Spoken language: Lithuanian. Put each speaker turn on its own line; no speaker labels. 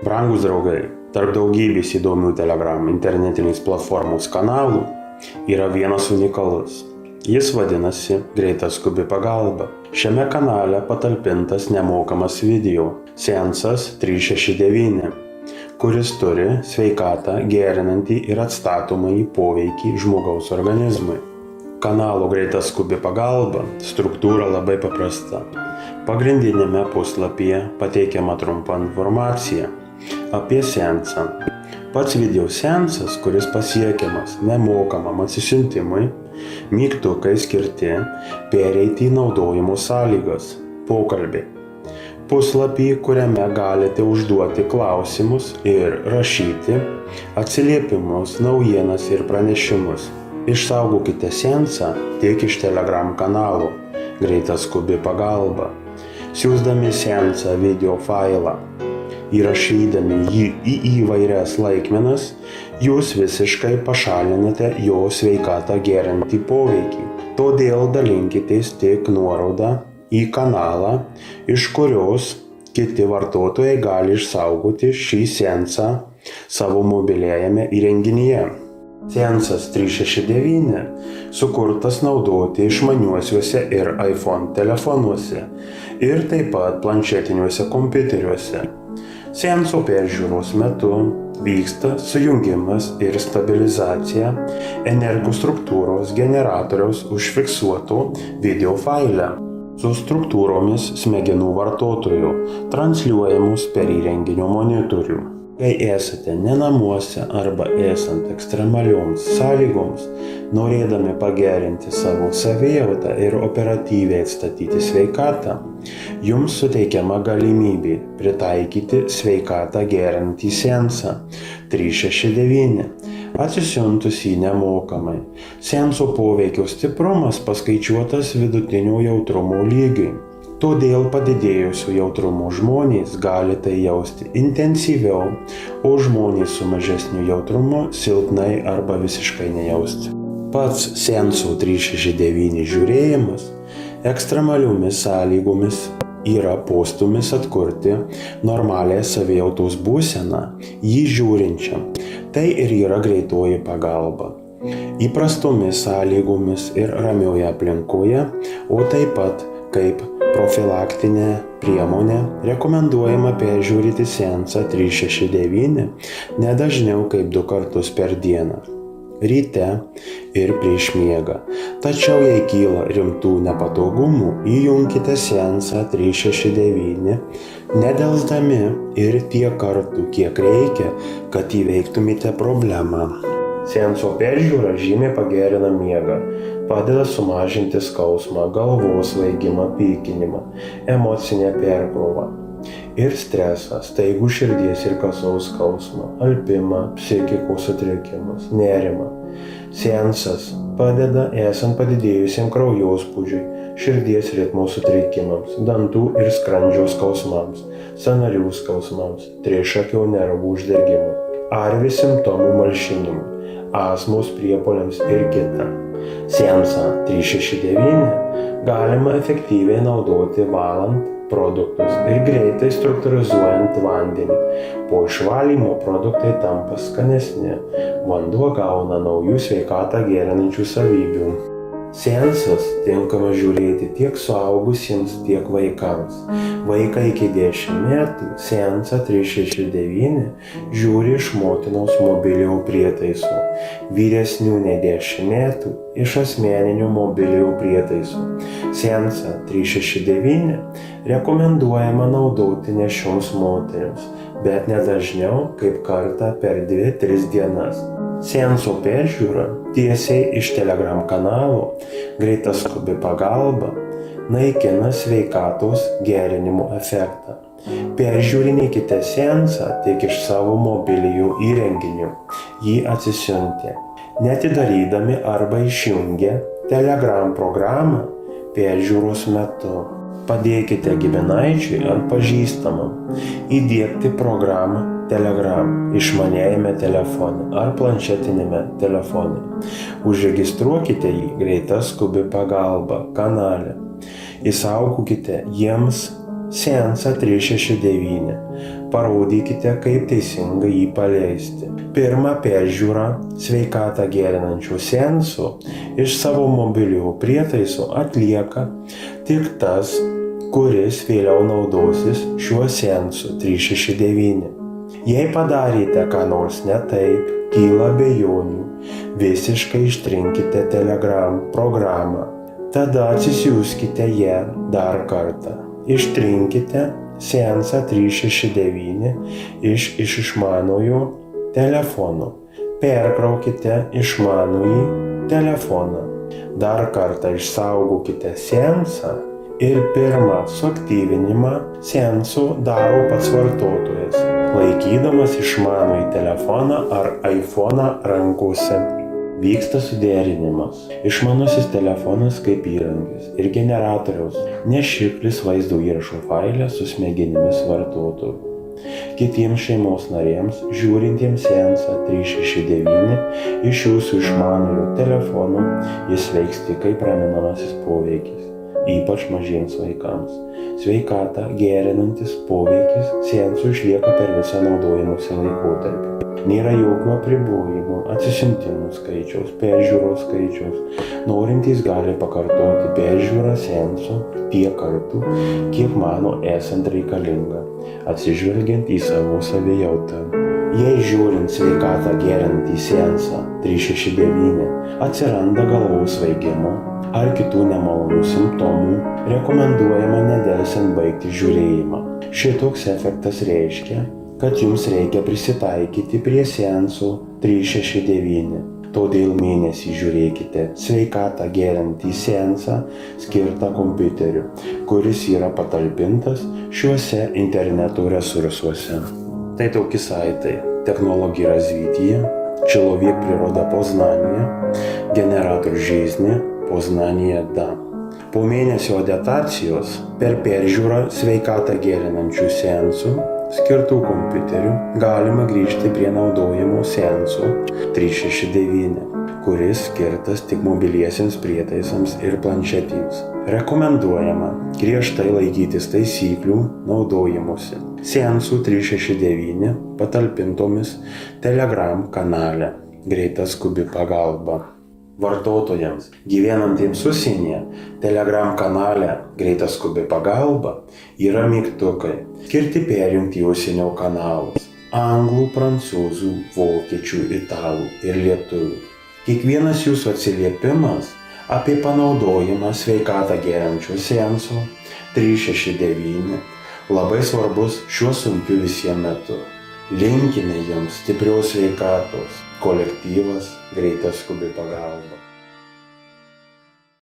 Brangūs draugai, tarp daugybės įdomių Telegram internetinės platformos kanalų yra vienas unikalus. Jis vadinasi Greita skubi pagalba. Šiame kanale patalpintas nemokamas video Seansas 369, kuris turi sveikatą gerinantį ir atstatomąjį poveikį žmogaus organizmui. Kanalo Greita skubi pagalba struktūra labai paprasta. Pagrindinėme puslapyje pateikiama trumpa informacija apie seansą. Pats video seansas, kuris pasiekiamas nemokamam atsisiuntimui, mygtukai skirti pereiti į naudojimo sąlygas, pokalbiai. Puslapį, kuriame galite užduoti klausimus ir rašyti atsiliepimus, naujienas ir pranešimus. Išsaugokite seansą tiek iš Telegram kanalų Greita skubi pagalba, siųsdami seansą video failą. Įrašydami jį į įvairias laikmenas, jūs visiškai pašalinate jo sveikatą gerinantį poveikį. Todėl dalinkitės tik nuorodą į kanalą, iš kurios kiti vartotojai gali išsaugoti šį seansą savo mobiliajame įrenginyje. Seansas 369 sukurtas naudoti išmaniuosiuose ir iPhone telefonuose ir taip pat planšetiniuose kompiuteriuose. Seanso peržiūros metu vyksta sujungimas ir stabilizacija energostruktūros generatoriaus užfiksuoto video faile su struktūromis smegenų vartotojų, transliuojamus per įrenginio monitorių. Kai esate ne namuose arba esant ekstremalioms sąlygoms, norėdami pagerinti savo savijautą ir operatyviai atstatyti sveikatą, jums suteikiama galimybė pritaikyti sveikatą gerinantį seansą 369, atsisiuntus jį nemokamai. Seanso poveikio stiprumas paskaičiuotas vidutinio jautrumo lygiui. Todėl padidėjusio jautrumo žmonės gali tai jausti intensyviau, o žmonės su mažesniu jautrumu silpnai arba visiškai nejausti. Pats seanso 369 žiūrėjimas ekstremaliomis sąlygomis yra postūmis atkurti normalią savijautos būseną jį žiūrinčiam. Tai ir yra greitoji pagalba. Įprastomis sąlygomis ir ramioje aplinkoje, o taip pat kaip profilaktinė priemonė rekomenduojama peržiūrėti seansą 369 ne dažniau kaip 2 kartus per dieną, ryte ir prieš miegą. Tačiau jei kyla rimtų nepatogumų, įjunkite seansą 369 nedelsdami ir tiek kartų, kiek reikia, kad įveiktumėte problemą. Seanso peržiūra žymiai pagerina miegą, padeda sumažinti skausmą, galvos svaigimą, pykinimą, emocinę perkrovą ir stresą, staigų širdies ir kasos skausmą, alpimą, psichikos sutrikimus, nerimą. Seansas padeda esant padidėjusiam kraujospūdžiui, širdies ritmo sutrikimams, dantų ir skrandžio skausmams, sąnarių skausmams, trišakio nervų uždegimui, arvi simptomų malšinimui, astmos priepuoliams ir kita. Seansą 369 galima efektyviai naudoti valant produktus ir greitai struktūrizuojant vandenį. Po išvalymo produktai tampa skanesni, vanduo gauna naujų sveikatą gerinančių savybių. Seansas tinkama žiūrėti tiek suaugusiems, tiek vaikams. Vaikai iki 10 metų seansą 369 žiūri iš motinos mobiliojo prietaiso, vyresnių nei 10 metų iš asmeninio mobiliojo prietaiso. Seansą 369 rekomenduojama naudoti nešioms moterims, bet ne dažniau kaip kartą per 2-3 dienas. Seanso peržiūra tiesiai iš Telegram kanalo Greita skubi pagalba naikina sveikatos gerinimo efektą. Peržiūrinėkite seansą tik iš savo mobiliojo įrenginio, jį atsisiuntę, neatidarydami arba išjungę Telegram programą peržiūros metu. Padėkite giminaičiui ar pažįstamam įdiegti programą Telegram išmaniajame telefone ar planšetinėme telefone. Užregistruokite jį Greita skubi pagalba kanale. Įsaugokite jiems seansą 369. Parodykite, kaip teisingai jį paleisti. Pirmą peržiūrą sveikatą gerinančių seansų iš savo mobiliųjų prietaisų atlieka tik tas, kuris vėliau naudosis šiuo seansu 369. Jei padarėte ką nors ne taip, kyla abejonių, visiškai ištrinkite Telegram programą. Tada atsisiųskite ją dar kartą. Ištrinkite seansą 369 iš išmanojo telefono. Perkraukite išmanųjį telefoną. Dar kartą išsaugokite seansą ir pirmą suaktyvinimą seansų daro pats vartotojas, laikydamas išmanųjį telefoną ar iPhone'ą rankose. Vyksta suderinimas. Išmanusis telefonas kaip įrankis ir generatoriaus nešiklis vaizdo įrašo failė su smegenimis vartotojų. Kitiems šeimos narėms, žiūrintiems seansą 369 iš jūsų išmanųjų telefonų, jis veiks tik kaip raminamasis poveikis, ypač mažiems vaikams. Sveikatą gerinantis poveikis seansų išlieka per visą naudojimosi laikotarpį. Nėra jokių apribojimų atsisiuntimų skaičiaus, peržiūros skaičiaus. Norintys gali pakartoti peržiūrą seansų tiek kartų, kiek mano esant reikalinga, atsižvelgiant į savo savijautą. Jei žiūrint sveikatą gerinantį seansą 369 atsiranda galvos svaigimo ar kitų nemalonių simptomų, rekomenduojama nedelsiant baigti žiūrėjimą. Šitoks efektas reiškia, kad jums reikia prisitaikyti prie seansų 369. Todėl mėnesį žiūrėkite sveikatą gerinantį seansą skirtą kompiuteriu, kuris yra patalpintas šiuose interneto resursuose. Tai tokie сайты: технологии развития, человек, природа, познание, generator жизни, познание, да. Po mėnesio adaptacijos per peržiūrą sveikatą gerinančių seansų skirtų kompiuterių galima grįžti prie naudojimo seansų 369, kuris skirtas tik mobiliesiems prietaisams ir planšetėms. Rekomenduojama griežtai laikytis taisyklių naudojimuose seansų 369 patalpintomis Telegram kanale Greita skubi pagalba. Vartotojams gyvenantiems užsienyje Telegram kanale Greita skubi pagalba yra mygtukai skirti perjungti į užsienio kanalus anglų, prancūzų, vokiečių, italų ir lietuvių. Kiekvienas jūsų atsiliepimas apie panaudojimą sveikatą gerinančio seanso 369 labai svarbus šiuo sunkiu visiems metu. Linkime jums stiprios sveikatos. Kolektyvas Greita skubi pagalba.